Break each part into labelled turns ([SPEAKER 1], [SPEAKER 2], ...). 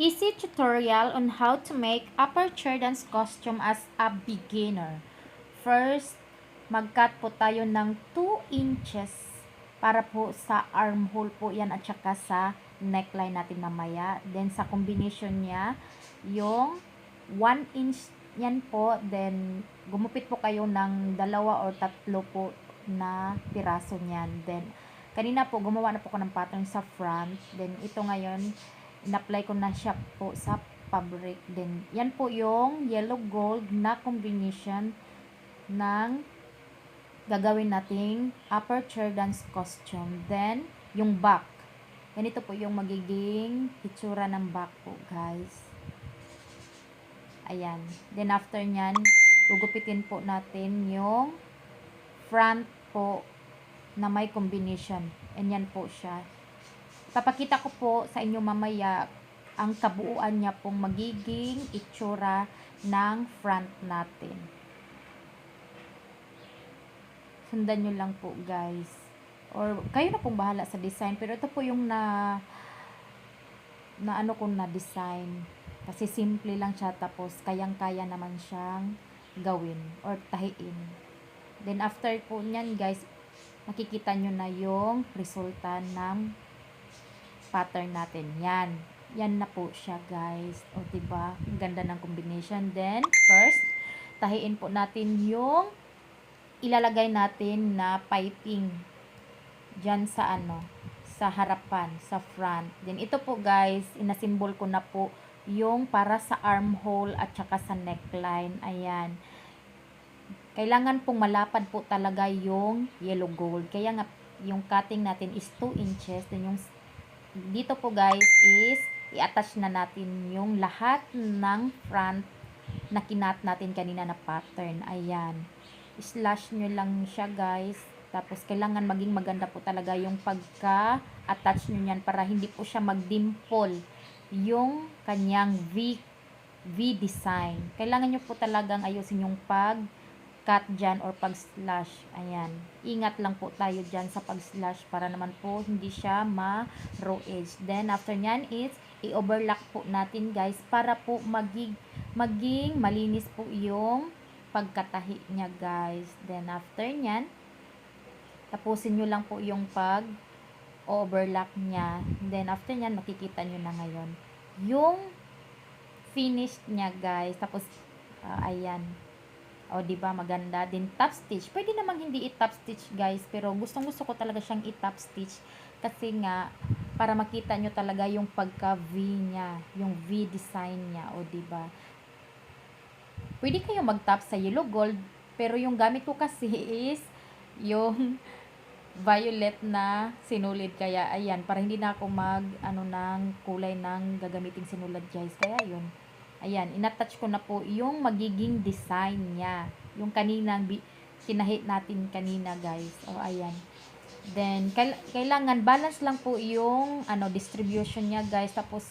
[SPEAKER 1] Easy tutorial on how to make aperture dance costume as a beginner. First, mag-cut po tayo ng 2 inches para po sa armhole po yan at saka sa neckline natin mamaya. Then sa combination niya, yung 1 inch yan po. Then gumupit po kayo ng 2 or 3 po na piraso niyan. Then kanina po gumawa na po ko ng pattern sa front. Then ito ngayon in-apply ko na siya po sa fabric din. Yan po yung yellow gold na combination ng gagawin nating aperture dance costume. Then, yung back. Ganito po yung magiging itsura ng back po, guys. Ayan. Then, after nyan, gugupitin po natin yung front po na may combination. And yan po siya. Papakita ko po sa inyo mamaya ang kabuuan niya pong magiging itsura ng front natin. Sundan nyo lang po, guys. Or kayo na pong bahala sa design. Pero ito po yung na ano kong na design. Kasi simple lang siya. Tapos kayang-kaya naman siyang gawin or tahiin. Then after po nyan, guys, makikita nyo na yung resulta ng pattern natin. Yan. Yan na po siya, guys. O, diba? Ang ganda ng combination. Then, first, tahiin po natin yung ilalagay natin na piping dyan sa ano, sa harapan, sa front. Then, ito po, guys, inasimbol ko na po yung para sa armhole at saka sa neckline. Ayan. Kailangan pong malapad po talaga yung yellow gold. Kaya nga, yung cutting natin is 2 inches. Then, yung dito po, guys, is i-attach na natin yung lahat ng front na kinat natin kanina na pattern. Ayan. Slash nyo lang siya, guys. Tapos, kailangan maging maganda po talaga yung pagka-attach nyo yan para hindi po siya mag-dimple yung kanyang V design. Kailangan nyo po talagang ayusin yung pag-cut dyan or pag-slash. Ayan. Ingat lang po tayo dyan sa pag-slash para naman po hindi siya ma-raw edge. Then, after nyan is i-overlock po natin, guys, para po maging malinis po yung pagkatahi niya, guys. Then, after nyan, tapusin nyo lang po yung pag-overlock niya. Then, after nyan, makikita nyo na ngayon yung finished niya, guys. Tapos, ayan. O, diba, maganda. Then, top stitch. Pwede namang hindi i-top stitch, guys. Pero, gustong-gusto ko talaga siyang i-top stitch. Kasi nga, para makita nyo talaga yung pagka-V niya. Yung V design niya. O, diba. Pwede kayo mag-top sa yellow gold. Pero, yung gamit ko kasi is yung violet na sinulid. Kaya, ayan. Para hindi na ako ano ng kulay ng gagamiting sinulid, guys. Kaya, yun. Ayan, inattach ko na po yung magiging design niya. Yung kaninang kinahit natin kanina, guys. O, ayan. Then, kailangan balance lang po yung distribution niya, guys. Tapos,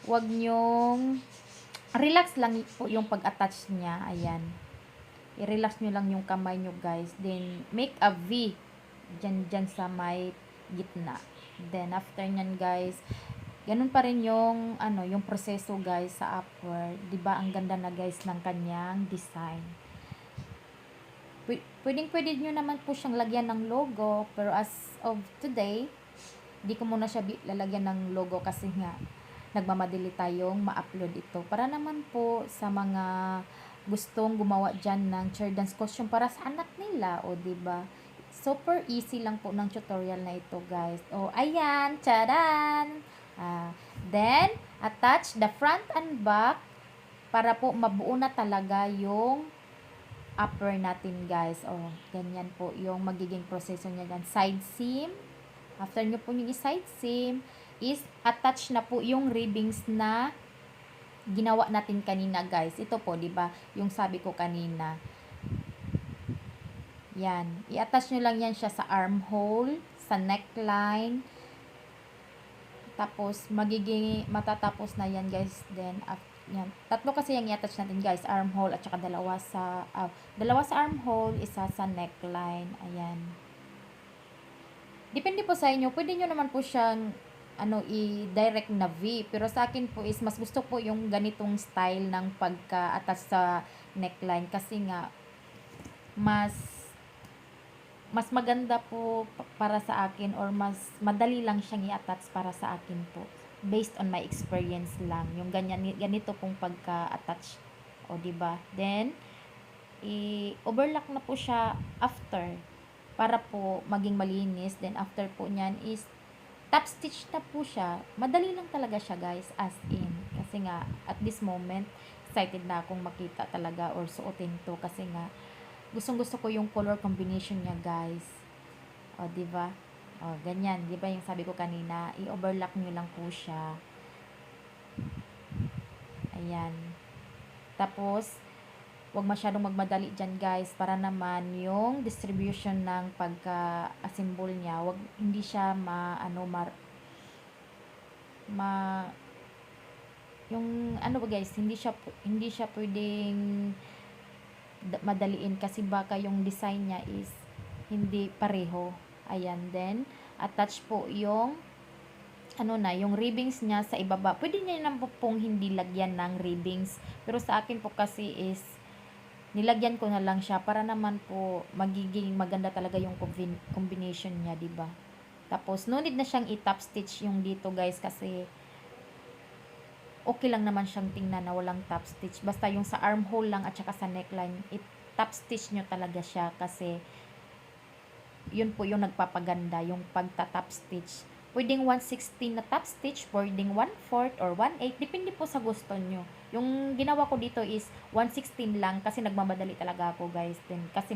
[SPEAKER 1] wag nyong relax lang po yung pag-attach niya. Ayan. I-relax nyo lang yung kamay nyo, guys. Then, make a V dyan sa may gitna. Then, after nyan, guys, ganun pa rin yung yung proseso, guys, sa upward. 'Di ba? Ang ganda na, guys, ng kanyang design. Pwedeng-pwede niyo naman po siyang lagyan ng logo, pero as of today, di ko muna siya lalagyan ng logo kasi nga nagmamadali tayong ma-upload ito. Para naman po sa mga gustong gumawa diyan ng chair dance costume para sa anak nila, o 'di ba? Super easy lang po ng tutorial na ito, guys. O, ayan, charan! Then, attach the front and back para po mabuo na talaga yung upper natin, guys. O, ganyan po yung magiging proseso niya dyan. Side seam. After nyo po yung side seam, is attach na po yung ribbings na ginawa natin kanina, guys. Ito po, di ba? Yung sabi ko kanina. Yan. I-attach nyo lang yan siya sa armhole, sa neckline. Tapos, matatapos na yan, guys. Then, yan. Tatlo kasi yung i-attach natin, guys. Armhole at saka dalawa sa armhole, isa sa neckline. Ayan. Depende po sa inyo. Pwede nyo naman po siyang i-direct na V. Pero sa akin po is mas gusto po yung ganitong style ng pagka-attach sa neckline kasi nga mas mas maganda po para sa akin or mas madali lang siyang i-attach para sa akin po. Based on my experience lang. Yung ganito pong pagka-attach. O, di ba? Then, i-overlock na po siya after para po maging malinis. Then, after po niyan is top stitch na po siya. Madali lang talaga siya, guys, as in. Kasi nga, at this moment, excited na akong makita talaga or suotin to kasi nga, gustong-gusto ko yung color combination niya, guys. O, di ba? O, ganyan. Di ba yung sabi ko kanina, i-overlock nyo lang po siya. Ayan. Tapos, wag masyadong magmadali dyan, guys, para naman yung distribution ng pagka-assemble niya, hindi siya yung ba, guys, hindi siya pwedeng madaliin kasi baka yung design niya is hindi pareho. Ayan, then attach po yung yung ribbings niya sa ibaba. Pwede niya naman pong hindi lagyan ng ribbings. Pero sa akin po kasi is nilagyan ko na lang siya para naman po magiging maganda talaga yung combination niya, 'di ba? Tapos no need na siyang i-top stitch yung dito, guys, kasi okay lang naman siyang tingnan na walang top stitch. Basta yung sa armhole lang at saka sa neckline, top stitch nyo talaga siya kasi yun po yung nagpapaganda, yung pagta-top stitch. Pwedeng 1/16 na top stitch, pwedeng 1/4 or 1/8, depende po sa gusto nyo. Yung ginawa ko dito is 1/16 lang kasi nagmamadali talaga ako, guys. Then, kasi